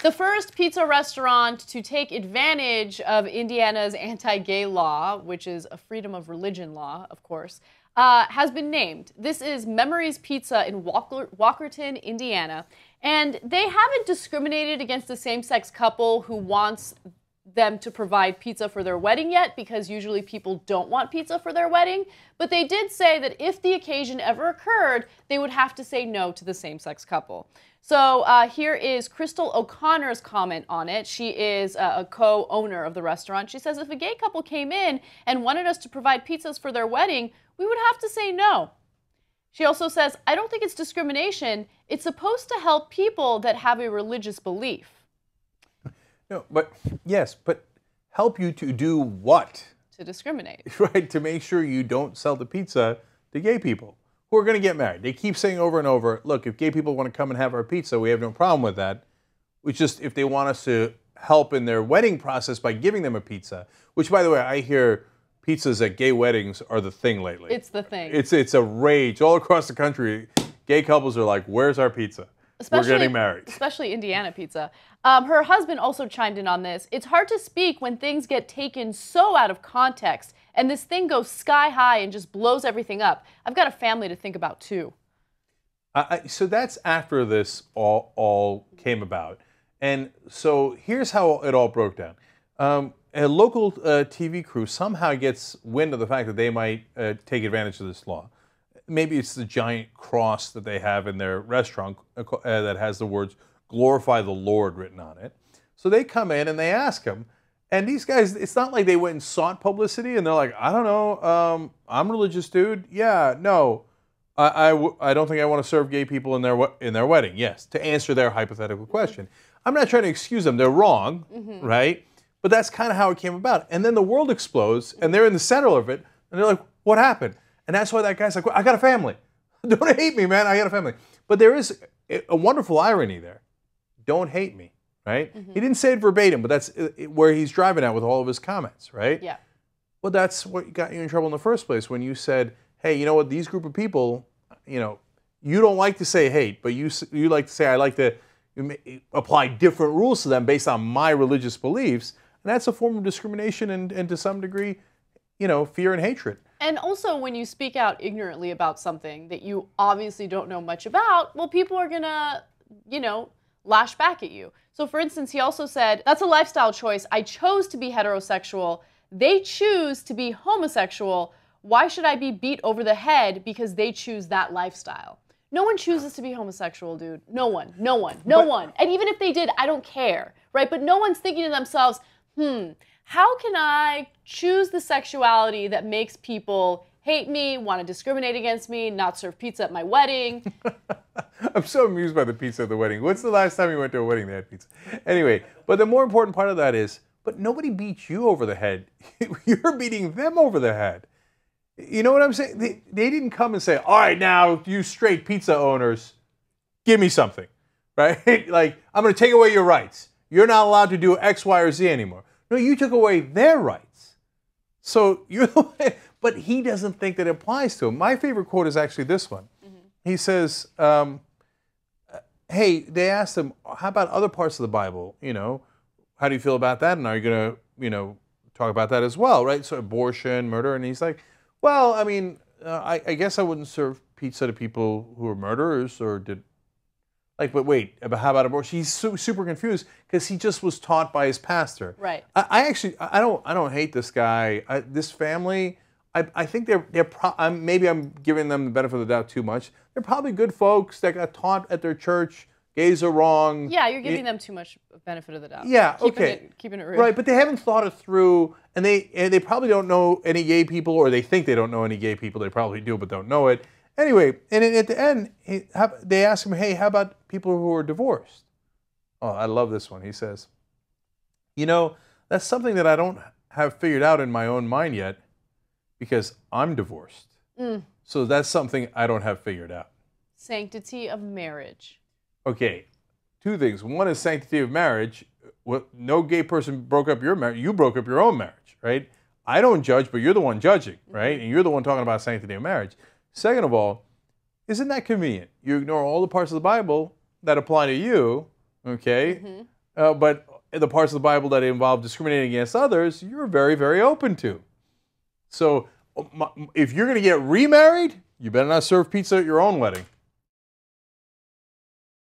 The first pizza restaurant to take advantage of Indiana's anti-gay law, which is a freedom of religion law, of course, has been named. This is Memories Pizza in Walkerton, Indiana. And they haven't discriminated against the same-sex couple who wants them to provide pizza for their wedding yet, because usually people don't want pizza for their wedding. But they did say that if the occasion ever occurred, they would have to say no to the same-sex couple. So here is Crystal O'Connor's comment on it. She is a co-owner of the restaurant. She says, if a gay couple came in and wanted us to provide pizzas for their wedding, we would have to say no. She also says, I don't think it's discrimination. It's supposed to help people that have a religious belief. No, but yes, but help you to do what? To discriminate. Right, to make sure you don't sell the pizza to gay people who are going to get married. They keep saying over and over, look, if gay people want to come and have our pizza, we have no problem with that. It's just if they want us to help in their wedding process by giving them a pizza, which, by the way, I hear pizzas at gay weddings are the thing lately. It's the thing. It's a rage. All across the country, gay couples are like, where's our pizza? We're getting married. Especially Indiana pizza. Her husband also chimed in on this. It's hard to speak when things get taken so out of context, and this thing goes sky high and just blows everything up. I've got a family to think about, too. So that's after this all came about. And so here's how it all broke down. A local TV crew somehow gets wind of the fact that they might take advantage of this law. Maybe it's the giant cross that they have in their restaurant that has the words, glorify the Lord written on it. So they come in and they ask him. And these guys, it's not like they went and sought publicity and they're like, I don't know, I'm a religious dude. Yeah, no, I don't think I want to serve gay people in their wedding. Yes, to answer their hypothetical question. I'm not trying to excuse them. They're wrong, right? But that's kind of how it came about. And then the world explodes and they're in the center of it. And they're like, what happened? And that's why that guy's like, well, I got a family. Don't hate me, man. I got a family. But there is a wonderful irony there. Don't hate me, right? He didn't say it verbatim, but that's where he's driving at with all of his comments, right? Yeah. Well, that's what got you in trouble in the first place when you said, hey, you know what, these group of people, you don't like to say hate, but you like to say, I like to apply different rules to them based on my religious beliefs. And that's a form of discrimination and to some degree, fear and hatred. And also, when you speak out ignorantly about something that you obviously don't know much about, well, people are gonna, lash back at you. So, for instance, he also said, that's a lifestyle choice. I chose to be heterosexual. They choose to be homosexual. Why should I be beat over the head because they choose that lifestyle? No one chooses to be homosexual, dude. No one, no one, no one. And even if they did, I don't care, right? But no one's thinking to themselves, how can I choose the sexuality that makes people hate me, want to discriminate against me, not serve pizza at my wedding? I'm so amused by the pizza at the wedding. What's the last time you went to a wedding that had pizza? Anyway, but the more important part of that is, but nobody beats you over the head. You're beating them over the head. You know what I'm saying? They didn't come and say, all right, now, you straight pizza owners, give me something, right? Like, I'm going to take away your rights. You're not allowed to do X, Y, or Z anymore. No, you took away their rights. So you're the one, but he doesn't think that it applies to him. My favorite quote is actually this one. He says, hey, they asked him, how about other parts of the Bible? How do you feel about that? And are you going to, talk about that as well, right? So abortion, murder. And he's like, well, I mean, I guess I wouldn't serve pizza to people who are murderers or did. Like, but wait, how about abortion? He's super confused because he just was taught by his pastor. Right. I don't hate this guy. This family, I think maybe I'm giving them the benefit of the doubt too much. They're probably good folks that got taught at their church. Gays are wrong. Yeah, you're giving them too much benefit of the doubt. Yeah, Keeping it real. Right, but they haven't thought it through, and they probably don't know any gay people, or they think they don't know any gay people. They probably do, but don't know it. Anyway, and at the end, they ask him, hey, how about people who are divorced? Oh, I love this one. He says, that's something that I don't have figured out in my own mind yet because I'm divorced. So that's something I don't have figured out. Sanctity of marriage. Okay, two things. One is sanctity of marriage. No gay person broke up your marriage. You broke up your own marriage, right? I don't judge, but you're the one judging, right? And you're the one talking about sanctity of marriage. Second of all, isn't that convenient? You ignore all the parts of the Bible that apply to you, okay? but the parts of the Bible that involve discriminating against others, you're very, very open to. So if you're going to get remarried, you better not serve pizza at your own wedding.